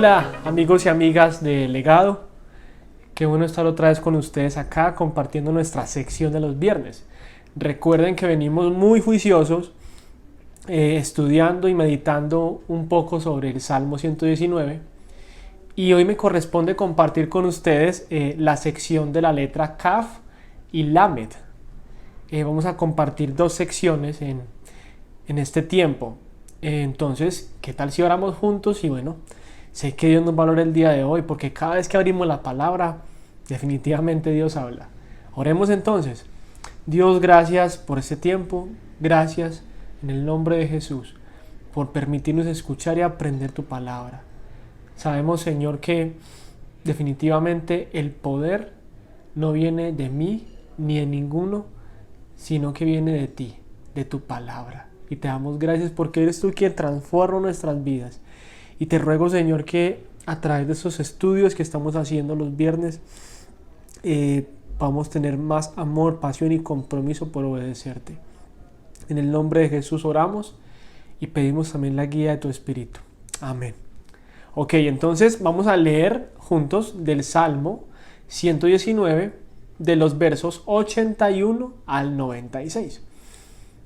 Hola amigos y amigas de Legado, qué bueno estar otra vez con ustedes acá compartiendo nuestra sección de los viernes. Recuerden que venimos muy juiciosos estudiando y meditando un poco sobre el Salmo 119 y hoy me corresponde compartir con ustedes la sección de la letra Kaf y Lamed. Vamos a compartir dos secciones en este tiempo. Entonces, ¿qué tal si oramos juntos? Y bueno, sé que Dios nos valora el día de hoy porque cada vez que abrimos la palabra, definitivamente Dios habla. Oremos entonces. Dios, gracias por este tiempo. Gracias en el nombre de Jesús por permitirnos escuchar y aprender tu palabra. Sabemos, Señor, que definitivamente el poder no viene de mí ni de ninguno, sino que viene de ti, de tu palabra. Y te damos gracias porque eres tú quien transforma nuestras vidas. Y te ruego, Señor, que a través de esos estudios que estamos haciendo los viernes, vamos a tener más amor, pasión y compromiso por obedecerte. En el nombre de Jesús oramos y pedimos también la guía de tu Espíritu. Amén. Ok, entonces vamos a leer juntos del Salmo 119, de los versos 81 al 96.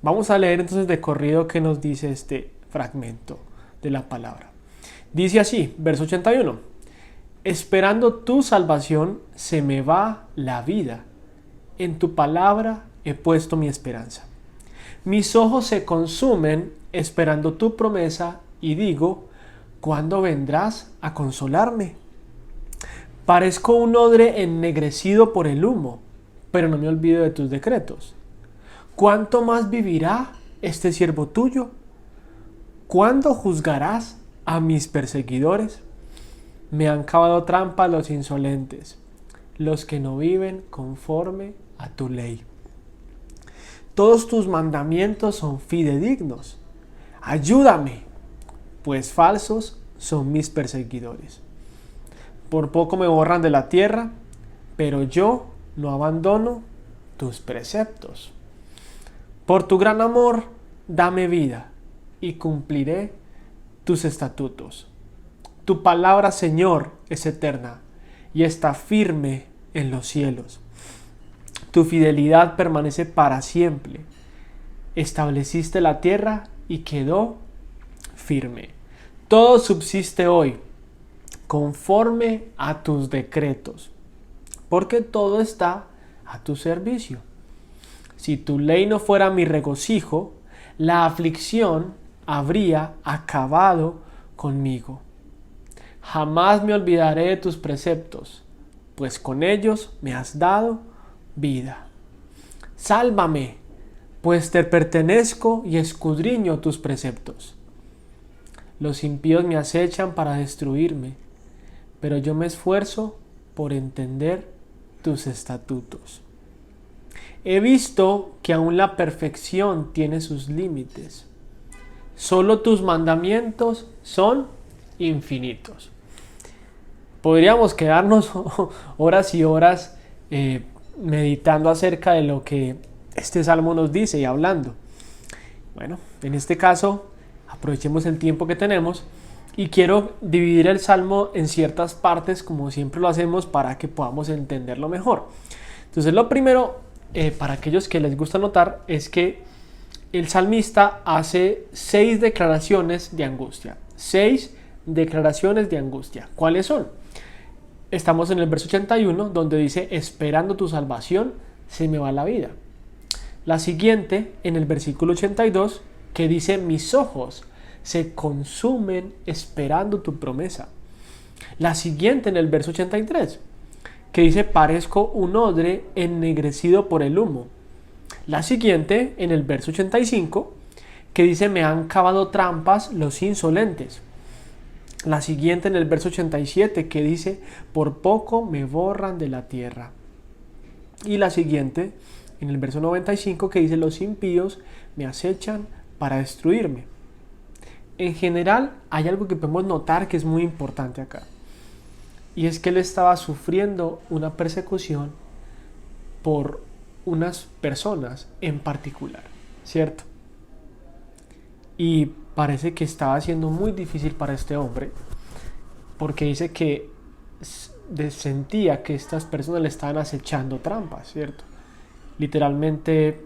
Vamos a leer entonces de corrido qué nos dice este fragmento de la palabra. Dice así, verso 81. Esperando tu salvación se me va la vida. En tu palabra he puesto mi esperanza. Mis ojos se consumen esperando tu promesa y digo, ¿cuándo vendrás a consolarme? Parezco un odre ennegrecido por el humo, pero no me olvido de tus decretos. ¿Cuánto más vivirá este siervo tuyo? ¿Cuándo juzgarás a mis perseguidores? Me han cavado trampa los insolentes, los que no viven conforme a tu ley. Todos tus mandamientos son fidedignos. Ayúdame, pues falsos son mis perseguidores. Por poco me borran de la tierra, pero yo no abandono tus preceptos. Por tu gran amor, dame vida y cumpliré tus estatutos. Tu palabra, Señor, es eterna y está firme en los cielos. Tu fidelidad permanece para siempre. Estableciste la tierra y quedó firme. Todo subsiste hoy conforme a tus decretos, porque todo está a tu servicio. Si tu ley no fuera mi regocijo, la aflicción habría acabado conmigo. Jamás me olvidaré de tus preceptos, pues con ellos me has dado vida. Sálvame, pues te pertenezco y escudriño tus preceptos. Los impíos me acechan para destruirme, pero yo me esfuerzo por entender tus estatutos. He visto que aún la perfección tiene sus límites. Solo tus mandamientos son infinitos. Podríamos quedarnos horas y horas meditando acerca de lo que este salmo nos dice y hablando. Bueno, en este caso, aprovechemos el tiempo que tenemos y quiero dividir el salmo en ciertas partes, como siempre lo hacemos, para que podamos entenderlo mejor. Entonces, lo primero, para aquellos que les gusta notar, es que el salmista hace 6 declaraciones de angustia. 6 declaraciones de angustia. ¿Cuáles son? Estamos en el verso 81, donde dice, esperando tu salvación, se me va la vida. La siguiente, en el versículo 82, que dice, mis ojos se consumen esperando tu promesa. La siguiente, en el verso 83, que dice, parezco un odre ennegrecido por el humo. La siguiente, en el verso 85, que dice, me han cavado trampas los insolentes. La siguiente, en el verso 87, que dice, por poco me borran de la tierra. Y la siguiente, en el verso 95, que dice, los impíos me acechan para destruirme. En general, hay algo que podemos notar que es muy importante acá. Y es que él estaba sufriendo una persecución por unas personas en particular, ¿cierto? Y parece que estaba siendo muy difícil para este hombre porque dice que sentía que estas personas le estaban acechando trampas, ¿cierto? Literalmente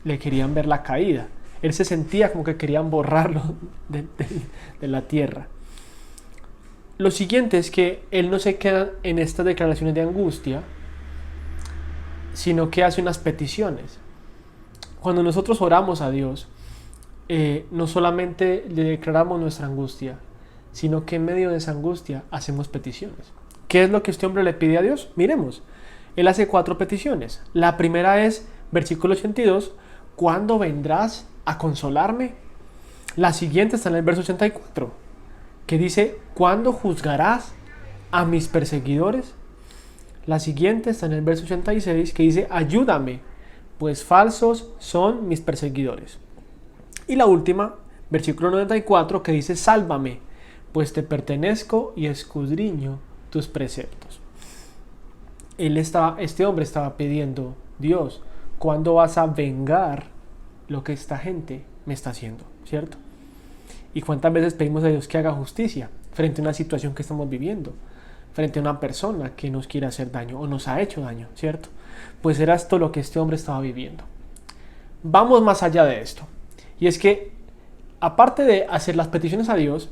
le querían ver la caída. Él se sentía como que querían borrarlo de la tierra. Lo siguiente es que él no se queda en estas declaraciones de angustia, sino que hace unas peticiones. Cuando nosotros oramos a Dios, no solamente le declaramos nuestra angustia, sino que en medio de esa angustia hacemos peticiones. ¿Qué es lo que este hombre le pide a Dios? Miremos, él hace 4 peticiones. La primera es, versículo 82, ¿cuándo vendrás a consolarme? La siguiente está en el verso 84, que dice, ¿cuándo juzgarás a mis perseguidores? La siguiente está en el verso 86, que dice, ayúdame, pues falsos son mis perseguidores. Y la última, versículo 94, que dice, sálvame, pues te pertenezco y escudriño tus preceptos. Este hombre estaba pidiendo, Dios, ¿cuándo vas a vengar lo que esta gente me está haciendo? ¿Cierto? ¿Y cuántas veces pedimos a Dios que haga justicia frente a una situación que estamos viviendo? Frente a una persona que nos quiere hacer daño o nos ha hecho daño, ¿cierto? Pues era esto lo que este hombre estaba viviendo. Vamos más allá de esto. Y es que, aparte de hacer las peticiones a Dios,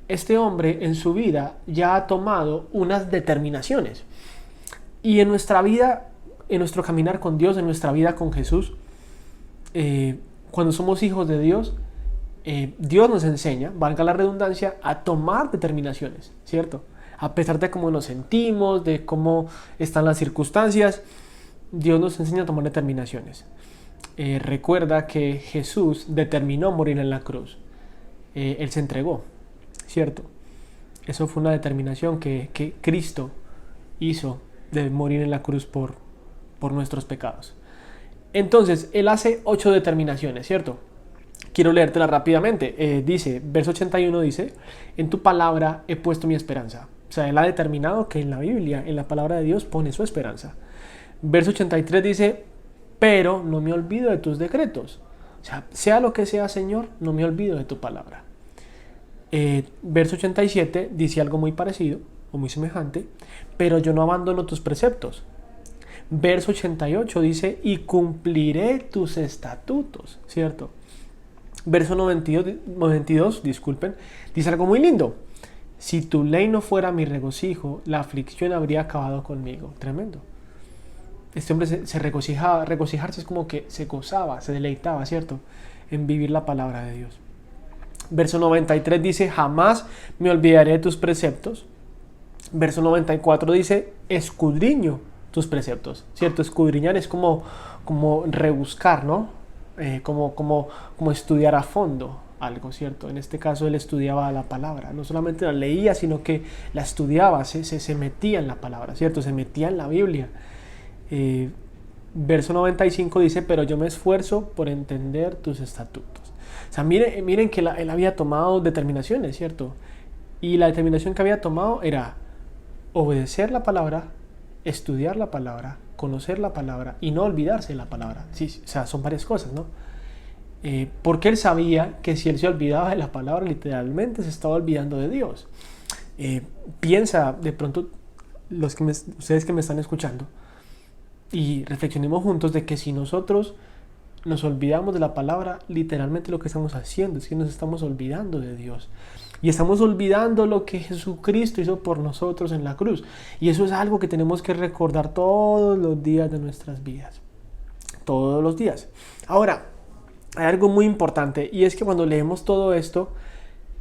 este hombre en su vida ya ha tomado unas determinaciones. Y en nuestra vida, en nuestro caminar con Dios, en nuestra vida con Jesús, cuando somos hijos de Dios, Dios nos enseña, valga la redundancia, a tomar determinaciones, ¿cierto? A pesar de cómo nos sentimos, de cómo están las circunstancias, Dios nos enseña a tomar determinaciones. Recuerda que Jesús determinó morir en la cruz. Él se entregó, ¿cierto? Eso fue una determinación que Cristo hizo de morir en la cruz por nuestros pecados. Entonces, Él hace 8 determinaciones, ¿cierto? Quiero leértela rápidamente. Dice, verso 81 dice, en tu palabra he puesto mi esperanza. O sea, Él ha determinado que en la Biblia, en la palabra de Dios, pone su esperanza. Verso 83 dice, pero no me olvido de tus decretos. O sea lo que sea, Señor, no me olvido de tu palabra. Verso 87 dice algo muy parecido o muy semejante, pero yo no abandono tus preceptos. Verso 88 dice, y cumpliré tus estatutos, ¿cierto? Verso 92, disculpen, dice algo muy lindo. Si tu ley no fuera mi regocijo, la aflicción habría acabado conmigo. Tremendo. Este hombre se regocijaba. Regocijarse es como que se gozaba, se deleitaba, ¿cierto? En vivir la palabra de Dios. Verso 93 dice, jamás me olvidaré de tus preceptos. Verso 94 dice, escudriño tus preceptos, ¿cierto? Escudriñar es como rebuscar, ¿no? Como estudiar a fondo algo, ¿cierto? En este caso él estudiaba la palabra, no solamente la leía, sino que la estudiaba, se metía en la palabra, ¿cierto? Se metía en la Biblia. Verso 95 dice, pero yo me esfuerzo por entender tus estatutos. O sea, miren que él había tomado determinaciones, ¿cierto? Y la determinación que había tomado era obedecer la palabra, estudiar la palabra, conocer la palabra y no olvidarse de la palabra. Sí, o sea, son varias cosas, ¿no? Porque él sabía que si él se olvidaba de la palabra, literalmente se estaba olvidando de Dios. Piensa de pronto, ustedes que me están escuchando, y reflexionemos juntos de que si nosotros nos olvidamos de la palabra, literalmente lo que estamos haciendo es que nos estamos olvidando de Dios. Y estamos olvidando lo que Jesucristo hizo por nosotros en la cruz. Y eso es algo que tenemos que recordar todos los días de nuestras vidas. Todos los días. Ahora, hay algo muy importante y es que cuando leemos todo esto,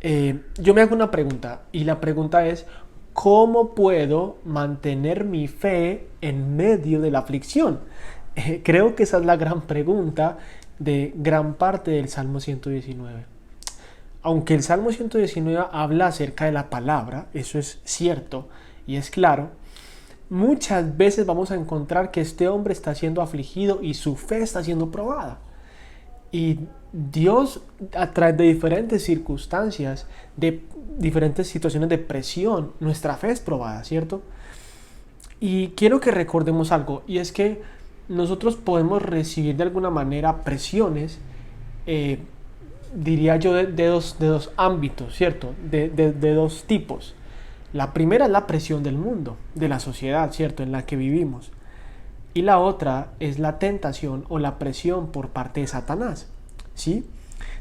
yo me hago una pregunta. Y la pregunta es, ¿cómo puedo mantener mi fe en medio de la aflicción? Creo que esa es la gran pregunta de gran parte del Salmo 119. Aunque el Salmo 119 habla acerca de la palabra, eso es cierto y es claro, muchas veces vamos a encontrar que este hombre está siendo afligido y su fe está siendo probada. Y Dios, a través de diferentes circunstancias, de diferentes situaciones de presión, nuestra fe es probada, ¿cierto? Y quiero que recordemos algo, y es que nosotros podemos recibir de alguna manera presiones, diría yo, de dos ámbitos, ¿cierto? De dos tipos. La primera es la presión del mundo, de la sociedad, ¿cierto?, en la que vivimos. Y la otra es la tentación o la presión por parte de Satanás, ¿sí?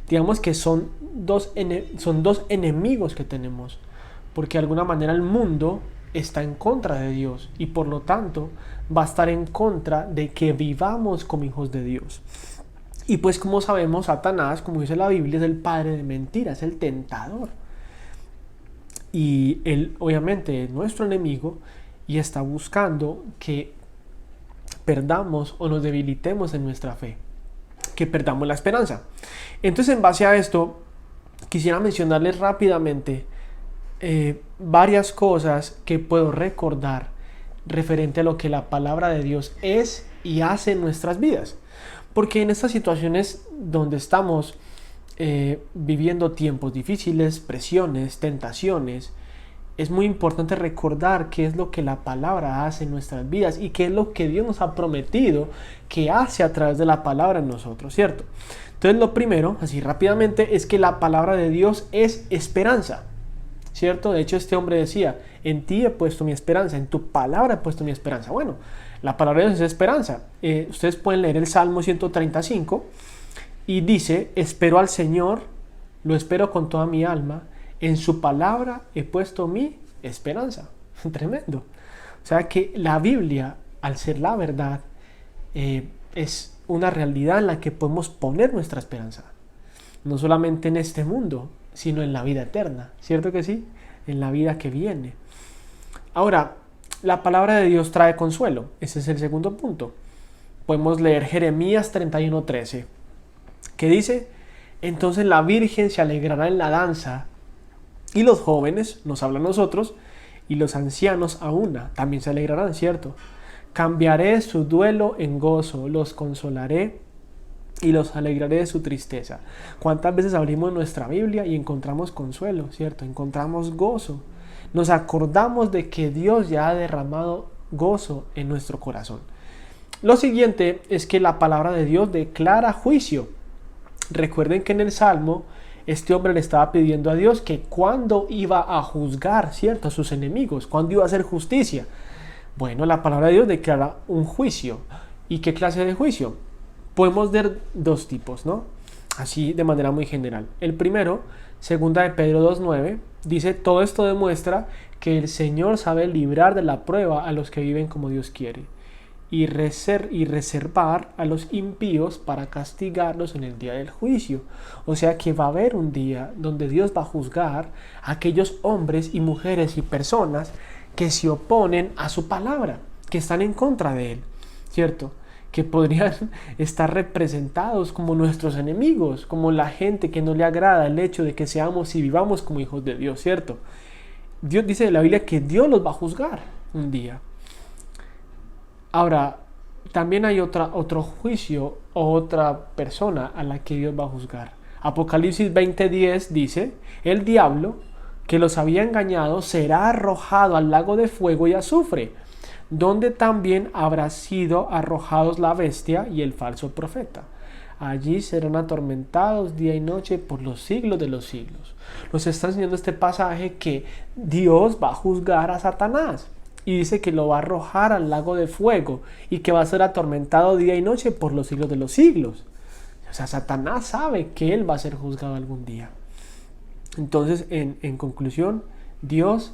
Digamos que son dos enemigos que tenemos, porque de alguna manera el mundo está en contra de Dios y por lo tanto va a estar en contra de que vivamos como hijos de Dios. Y pues como sabemos, Satanás, como dice la Biblia, es el padre de mentiras, es el tentador. Y él obviamente es nuestro enemigo y está buscando que perdamos o nos debilitemos en nuestra fe, que perdamos la esperanza. Entonces, en base a esto, quisiera mencionarles rápidamente varias cosas que puedo recordar referente a lo que la palabra de Dios es y hace en nuestras vidas. Porque en estas situaciones donde estamos viviendo tiempos difíciles, presiones, tentaciones, es muy importante recordar qué es lo que la palabra hace en nuestras vidas y qué es lo que Dios nos ha prometido que hace a través de la palabra en nosotros, ¿cierto? Entonces lo primero, así rápidamente, es que la palabra de Dios es esperanza, ¿cierto? De hecho, este hombre decía, en ti he puesto mi esperanza, en tu palabra he puesto mi esperanza. Bueno, la palabra de Dios es esperanza. Ustedes pueden leer el Salmo 135 y dice, espero al Señor, lo espero con toda mi alma, en su palabra he puesto mi esperanza. Tremendo. O sea que la Biblia, al ser la verdad, es una realidad en la que podemos poner nuestra esperanza. No solamente en este mundo, sino en la vida eterna. ¿Cierto que sí? En la vida que viene. Ahora, la palabra de Dios trae consuelo. Ese es el segundo punto. Podemos leer Jeremías 31:13, que dice, entonces la Virgen se alegrará en la danza, y los jóvenes, nos habla a nosotros, y los ancianos a una, también se alegrarán, ¿cierto? Cambiaré su duelo en gozo, los consolaré y los alegraré de su tristeza. ¿Cuántas veces abrimos nuestra Biblia y encontramos consuelo, ¿cierto? Encontramos gozo. Nos acordamos de que Dios ya ha derramado gozo en nuestro corazón. Lo siguiente es que la palabra de Dios declara juicio. Recuerden que en el Salmo este hombre le estaba pidiendo a Dios que cuándo iba a juzgar, ¿cierto?, a sus enemigos, cuándo iba a hacer justicia. Bueno, la palabra de Dios declara un juicio. ¿Y qué clase de juicio? Podemos ver dos tipos, ¿no? Así de manera muy general. El primero, segunda de Pedro 2:9, dice, todo esto demuestra que el Señor sabe librar de la prueba a los que viven como Dios quiere y reservar a los impíos para castigarlos en el día del juicio. O sea que va a haber un día donde Dios va a juzgar a aquellos hombres y mujeres y personas que se oponen a su palabra, que están en contra de Él, ¿cierto? Que podrían estar representados como nuestros enemigos, como la gente que no le agrada el hecho de que seamos y vivamos como hijos de Dios, ¿cierto? Dios dice en la Biblia que Dios los va a juzgar un día. Ahora, también hay otro juicio o otra persona a la que Dios va a juzgar. Apocalipsis 20:10 dice, el diablo que los había engañado será arrojado al lago de fuego y azufre, donde también habrá sido arrojados la bestia y el falso profeta. Allí serán atormentados día y noche por los siglos de los siglos. Nos está enseñando este pasaje que Dios va a juzgar a Satanás. Y dice que lo va a arrojar al lago de fuego y que va a ser atormentado día y noche por los siglos de los siglos. O sea, Satanás sabe que él va a ser juzgado algún día. Entonces, en conclusión, Dios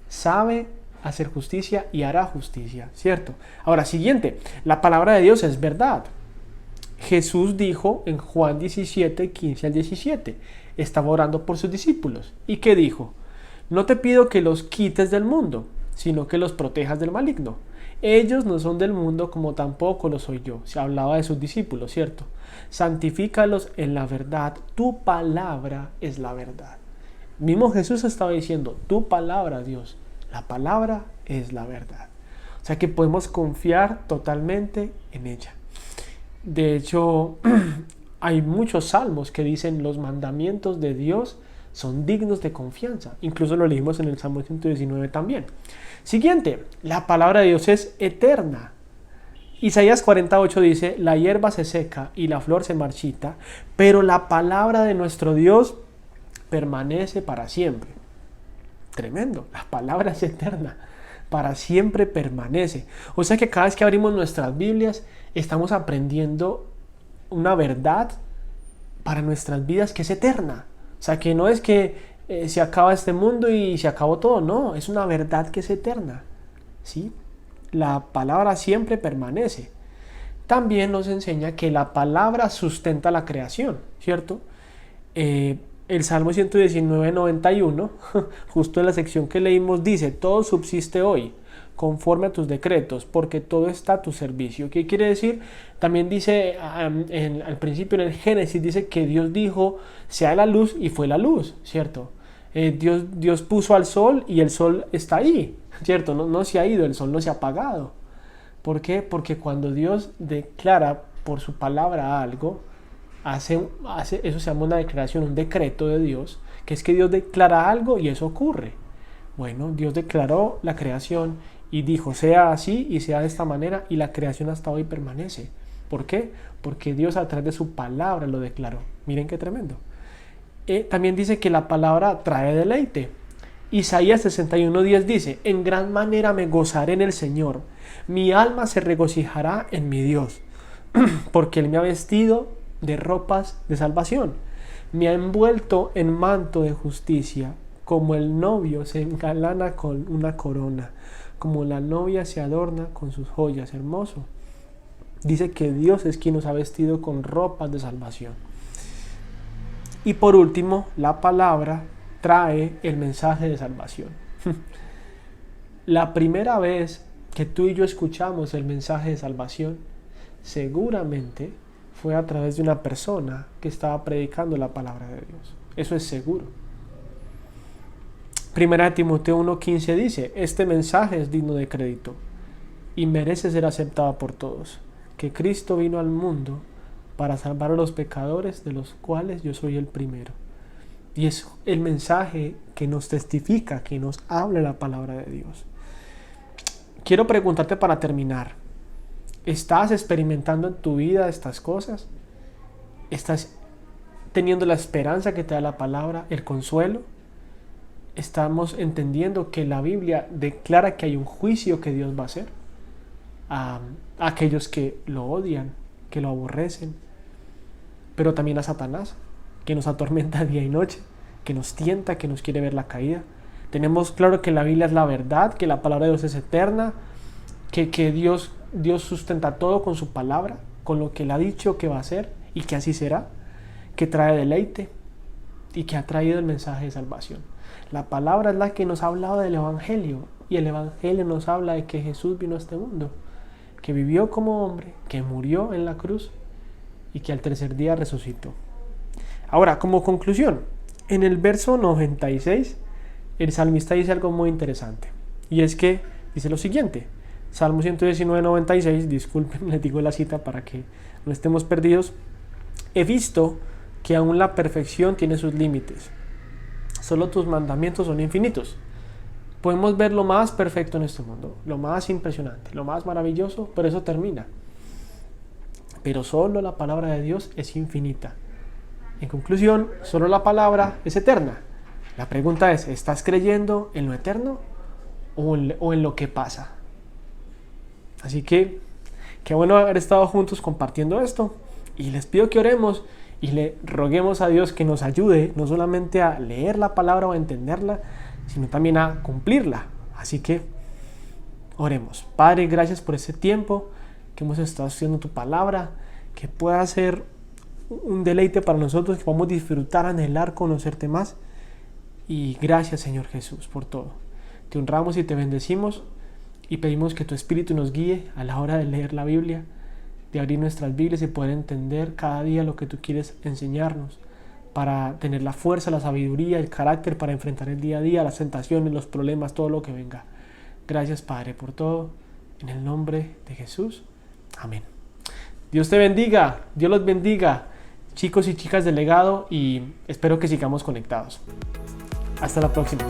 sabe hacer justicia y hará justicia, ¿cierto? Ahora, siguiente, la palabra de Dios es verdad. Jesús dijo en Juan 17:15-17, estaba orando por sus discípulos. ¿Y qué dijo? No te pido que los quites del mundo, sino que los protejas del maligno. Ellos no son del mundo como tampoco lo soy yo. Se hablaba de sus discípulos, ¿cierto? Santifícalos en la verdad. Tu palabra es la verdad. Mismo Jesús estaba diciendo, tu palabra, Dios, la palabra es la verdad. O sea que podemos confiar totalmente en ella. De hecho, hay muchos salmos que dicen los mandamientos de Dios son dignos de confianza. Incluso lo leímos en el Salmo 119 también. Siguiente, la palabra de Dios es eterna. Isaías 48 dice, la hierba se seca y la flor se marchita, pero la palabra de nuestro Dios permanece para siempre. tremendo, la palabra es eterna, para siempre permanece. O sea que cada vez que abrimos nuestras Biblias, estamos aprendiendo una verdad para nuestras vidas que es eterna. O sea que no es que se acaba este mundo y se acabó todo, no, es una verdad que es eterna, ¿sí? La palabra siempre permanece. También nos enseña que la palabra sustenta la creación, ¿cierto? El Salmo 119, 91, justo en la sección que leímos, dice: todo subsiste hoy, conforme a tus decretos, porque todo está a tu servicio. ¿Qué quiere decir? También dice, al principio en el Génesis, dice que Dios dijo, sea la luz, y fue la luz, ¿cierto? Dios puso al sol y el sol está ahí, ¿cierto? No se ha ido, el sol no se ha apagado. ¿Por qué? Porque cuando Dios declara por su palabra algo, eso se llama una declaración, un decreto de Dios, que es que Dios declara algo y eso ocurre. Bueno, Dios declaró la creación y dijo, sea así y sea de esta manera, y la creación hasta hoy permanece. ¿Por qué? Porque Dios a través de su palabra lo declaró. Miren qué tremendo. También dice que la palabra trae deleite. Isaías 61:10 dice: en gran manera me gozaré en el Señor, mi alma se regocijará en mi Dios, porque Él me ha vestido de ropas de salvación, me ha envuelto en manto de justicia, como el novio se engalana con una corona, como la novia se adorna con sus joyas. Hermoso. Dice que Dios es quien nos ha vestido con ropas de salvación. Y por último, la palabra trae el mensaje de salvación. La primera vez que tú y yo escuchamos el mensaje de salvación, seguramente fue a través de una persona que estaba predicando la palabra de Dios. Eso es seguro. Primera de Timoteo 1:15 dice: este mensaje es digno de crédito y merece ser aceptado por todos, que Cristo vino al mundo para salvar a los pecadores, de los cuales yo soy el primero. Y es el mensaje que nos testifica, que nos habla la palabra de Dios. Quiero preguntarte para terminar: ¿estás experimentando en tu vida estas cosas? ¿Estás teniendo la esperanza que te da la palabra, el consuelo? ¿Estamos entendiendo que la Biblia declara que hay un juicio que Dios va a hacer a aquellos que lo odian, que lo aborrecen, pero también a Satanás, que nos atormenta día y noche, que nos tienta, que nos quiere ver la caída? Tenemos claro que la Biblia es la verdad, que la palabra de Dios es eterna, que Dios sustenta todo con su palabra, con lo que Él ha dicho que va a hacer y que así será, que trae deleite y que ha traído el mensaje de salvación. La palabra es la que nos ha hablado del Evangelio, y el Evangelio nos habla de que Jesús vino a este mundo, que vivió como hombre, que murió en la cruz y que al tercer día resucitó. Ahora, como conclusión, en el verso 96, el salmista dice algo muy interesante, y es que dice lo siguiente: Salmo 119, 96, disculpen, les digo la cita para que no estemos perdidos. He visto que aún la perfección tiene sus límites, solo tus mandamientos son infinitos. Podemos ver lo más perfecto en este mundo, lo más impresionante, lo más maravilloso, pero eso termina. Pero solo la palabra de Dios es infinita. En conclusión, solo la palabra es eterna. La pregunta es: ¿estás creyendo en lo eterno o en lo que pasa? Así que, qué bueno haber estado juntos compartiendo esto, y les pido que oremos y le roguemos a Dios que nos ayude no solamente a leer la palabra o a entenderla, sino también a cumplirla. Así que oremos. Padre, gracias por ese tiempo que hemos estado estudiando tu palabra, que pueda ser un deleite para nosotros, que podamos disfrutar, anhelar, conocerte más. Y gracias, Señor Jesús, por todo. Te honramos y te bendecimos, y pedimos que tu Espíritu nos guíe a la hora de leer la Biblia, de abrir nuestras Biblias y poder entender cada día lo que tú quieres enseñarnos, para tener la fuerza, la sabiduría, el carácter para enfrentar el día a día, las tentaciones, los problemas, todo lo que venga. Gracias, Padre, por todo. En el nombre de Jesús. Amén. Dios te bendiga, Dios los bendiga, chicos y chicas del legado, y espero que sigamos conectados. Hasta la próxima.